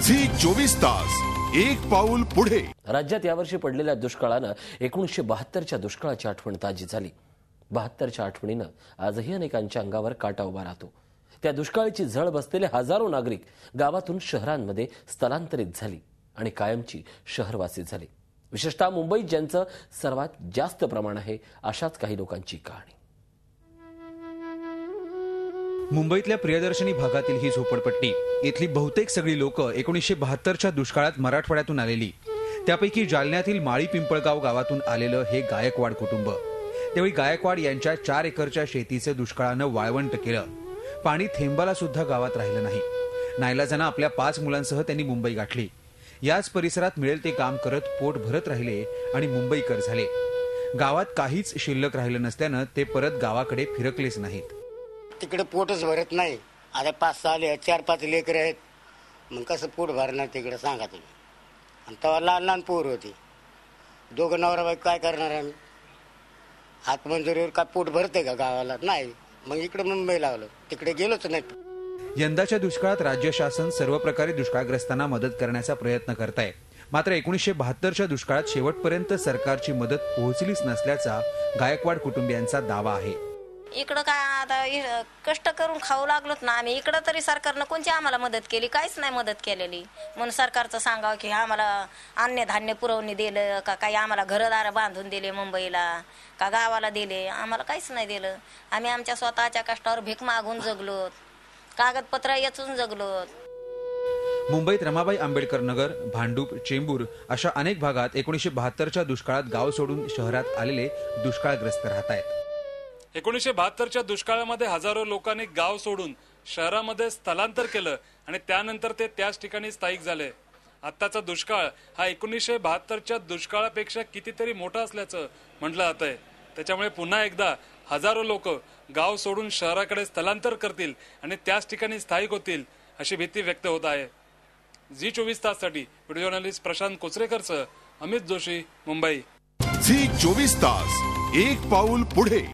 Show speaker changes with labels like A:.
A: Zee 24 तास एक पाऊल पुढे।
B: राज्यात यावर्षी पडलेल्या दुष्काळानं 1972च्या दुष्काळाची आठवण ताजी झाली। 72च्या आठवणीनं आजही अनेकांच्या अंगावर काटा उभा राहतो। त्या दुष्काळाची झळ बसलेले हजारो नागरिक गावातून शहरांमध्ये स्थलांतरित झाली आणि कायमची शहरवासी झाली। विशेषतः मुंबईत ज्यांचं सर्वात जास्त प्रमाण आहे अशाच काही लोकांची कहाणी।
C: मुंबईतल्या प्रियदर्शनी भागातील ही झोपडपट्टी, इथली बहुतेक सगळी लोक 1972च्या दुष्काळात मराठवाड्यातून आलेली। त्यापैकी जालन्यातील माळी पिंपळगाव गावातून आलेलं हे गायकवाड कुटुंब। त्यावेळी गायकवाड यांच्या 4 एकरच्या शेतीचे दुष्काळानं वाळवंट केलं। पाणी थेंबाला सुद्धा गावात राहिलं नाही। नाईलाजानं आपल्या 5 मुलांसह त्यांनी मुंबई गाठली। याच परिसरात मिळेल ते काम करत पोट भरत राहिले आणि मुंबईकर झाले। गावात काहीच शिल्लक राहिलं नसल्यानं ते परत गावाकडे फिरकलेच नाहीत।
D: तिकडे पोटच भरत नाही। आता 5-6 4-5 लेकर आहेत, मग कसं पोट भरणार तिकडे सांगा तुम्ही। आणि तेव्हा लहान पोर होती, दोघं नवरा बाई काय करणार आम्ही? हातमंजुरीवर काय पोट भरते का गावाला? नाही। मग इकडे मुंबईला आलो, तिकडे गेलोच नाही।
C: यंदाच्या दुष्काळात राज्य शासन सर्व प्रकारे दुष्काळग्रस्तांना मदत करण्याचा प्रयत्न करत आहे। मात्र 1972च्या दुष्काळात शेवटपर्यंत सरकारची मदत पोहोचलीच नसल्याचा गायकवाड कुटुंबियांचा दावा आहे।
E: इकडं काय आता कष्ट करून खाऊ लागलोत ना आम्ही। इकडं तरी सरकारनं कोणती आम्हाला मदत केली? काहीच नाही मदत केलेली। म्हणून सरकारचं सांगावं की आम्हाला अन्य धान्य पुरवणी दिलं का, काही आम्हाला घरदार बांधून दिले मुंबईला का गावाला दिले? आम्हाला काहीच नाही दिलं। आम्ही आमच्या स्वतःच्या कष्टावर भीक मागून जगलोत, कागदपत्र याचून जगलोत।
C: मुंबईत रमाबाई आंबेडकर नगर, भांडूप, चेंबूर अशा अनेक भागात 1972च्या दुष्काळात गाव सोडून शहरात आलेले दुष्काळग्रस्त राहत आहेत।
F: 1972च्या दुष्काळामध्ये हजारो लोकांनी गाव सोडून शहरामध्ये स्थलांतर केलं आणि त्यानंतर ते त्याच ठिकाणी स्थायिक झाले। आत्ताचा दुष्काळ हा 1972च्या दुष्काळापेक्षा कितीतरी मोठा असल्याचं म्हटलं जातंय। त्याच्यामुळे पुन्हा एकदा हजारो लोक गाव सोडून शहराकडे स्थलांतर करतील आणि त्याच ठिकाणी स्थायिक होतील अशी भीती व्यक्त होत आहे। झी 24 ताससाठी व्हिडिओ जर्नलिस्ट प्रशांत कोचरेकरसह अमित जोशी, मुंबई।
A: झी 24 तास एक पाऊल पुढे।